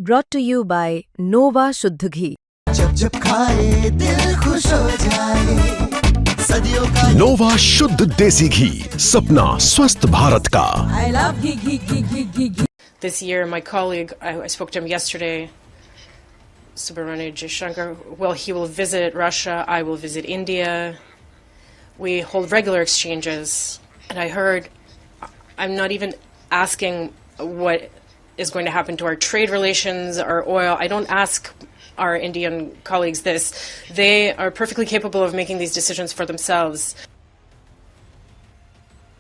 brought to you by Nova शुद्ध घी। जब जब खाए दिल खुश हो जाए, सदियों का नोवा शुद्ध देसी घी, सपना स्वस्थ भारत का। I love ghee. This year, my colleague, I spoke to him yesterday, Subrahmanyam Jaishankar, well, he will visit Russia, I will visit India. We hold regular exchanges. And I heard, I'm not even asking what is going to happen to our trade relations, our oil. I don't ask our Indian colleagues this. They are perfectly capable of making these decisions for themselves.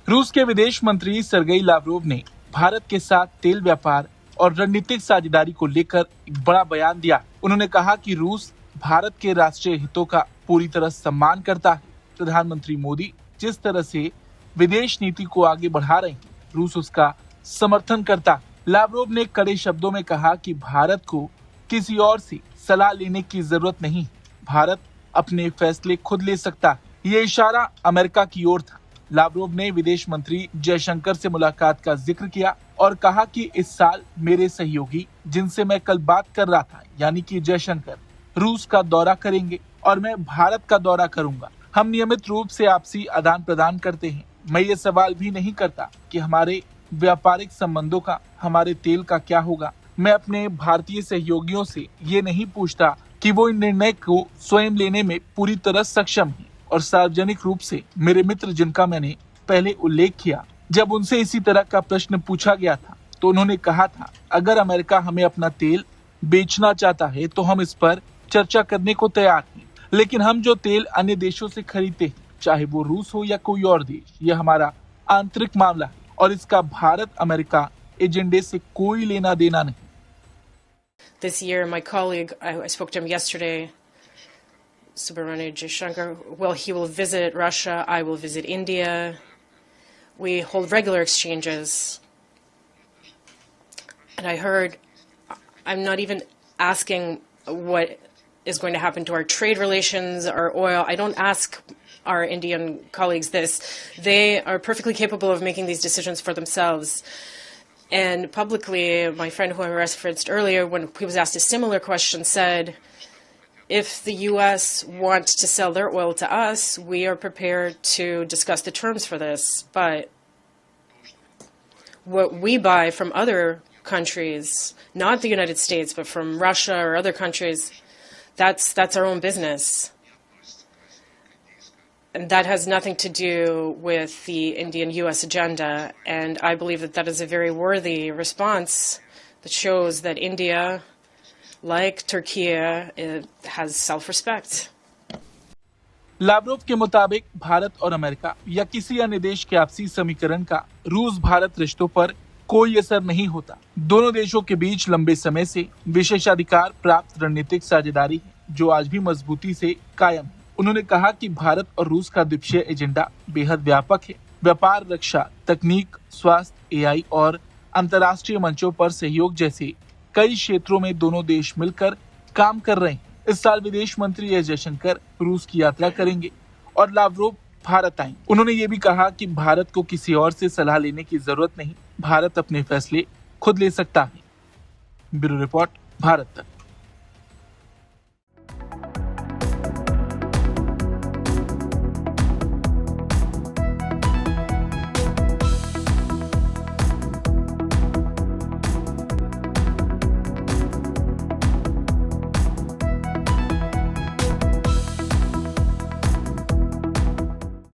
रूस के विदेश मंत्री Sergei Lavrov ने भारत के साथ तेल व्यापार और रणनीतिक साझेदारी को लेकर एक बड़ा बयान दिया। उन्होंने कहा कि रूस भारत के राष्ट्रीय हितों का पूरी तरह सम्मान करता है। प्रधानमंत्री मोदी जिस तरह से विदेश नीति को आगे बढ़ा रहे हैं, रूस उसका समर्थन करता है। लावरोव ने कड़े शब्दों में कहा कि भारत को किसी और से सलाह लेने की जरूरत नहीं, भारत अपने फैसले खुद ले सकता है। ये इशारा अमेरिका की ओर था। लावरोव ने विदेश मंत्री जयशंकर से मुलाकात का जिक्र किया और कहा कि इस साल मेरे सहयोगी जिनसे मैं कल बात कर रहा था, यानी कि जयशंकर, रूस का दौरा करेंगे और मैं भारत का दौरा करूंगा। हम नियमित रूप से आपसी आदान प्रदान करते हैं। मैं ये सवाल भी नहीं करता कि हमारे व्यापारिक संबंधों का, हमारे तेल का क्या होगा। मैं अपने भारतीय सहयोगियों से ये नहीं पूछता कि वो इन निर्णय को स्वयं लेने में पूरी तरह सक्षम हैं। और सार्वजनिक रूप से मेरे मित्र जिनका मैंने पहले उल्लेख किया, जब उनसे इसी तरह का प्रश्न पूछा गया था तो उन्होंने कहा था, अगर अमेरिका हमें अपना तेल बेचना चाहता है तो हम इस पर चर्चा करने को तैयार हैं। लेकिन हम जो तेल अन्य देशों से खरीदते हैं, चाहे वो रूस हो या कोई और देश, यह हमारा आंतरिक मामला है और इसका भारत अमेरिका एजेंडे से कोई लेना देना नहीं। This year, my colleague, I spoke to him yesterday, Subrahmanyam Jaishankar, well, he will visit Russia, I will visit India. We hold regular exchanges. And I heard, I'm not even asking what is going to happen to our trade relations, our oil. I don't ask our Indian colleagues this. They are perfectly capable of making these decisions for themselves. And publicly, my friend who I referenced earlier, when he was asked a similar question, said, if the U.S. wants to sell their oil to us, we are prepared to discuss the terms for this. But what we buy from other countries, not the United States, but from Russia or other countries, that's our own business. And that has nothing to do with the Indian-U.S. agenda. And I believe that that is a very worthy response that shows that India, like Turkey, has self-respect. Lavrov के मुताबिक भारत और America या किसी अन्य देश के आपसी समीकरण का रूस भारत रिश्तों पर कोई असर नहीं होता। दोनों देशों के बीच लंबे समय से विशेषाधिकार प्राप्त रणनीतिक साझेदारी है, जो आज भी मजबूती से कायम है। उन्होंने कहा कि भारत और रूस का द्विपक्षीय एजेंडा बेहद व्यापक है। व्यापार, रक्षा, तकनीक, स्वास्थ्य, एआई और अंतर्राष्ट्रीय मंचों पर सहयोग जैसे कई क्षेत्रों में दोनों देश मिलकर काम कर रहे हैं। इस साल विदेश मंत्री एस जयशंकर रूस की यात्रा करेंगे और लावरोव भारत आएंगे। उन्होंने ये भी कहा कि भारत को किसी और से सलाह लेने की जरूरत नहीं, भारत अपने फैसले खुद ले सकता है। ब्यूरो रिपोर्ट, भारत तक।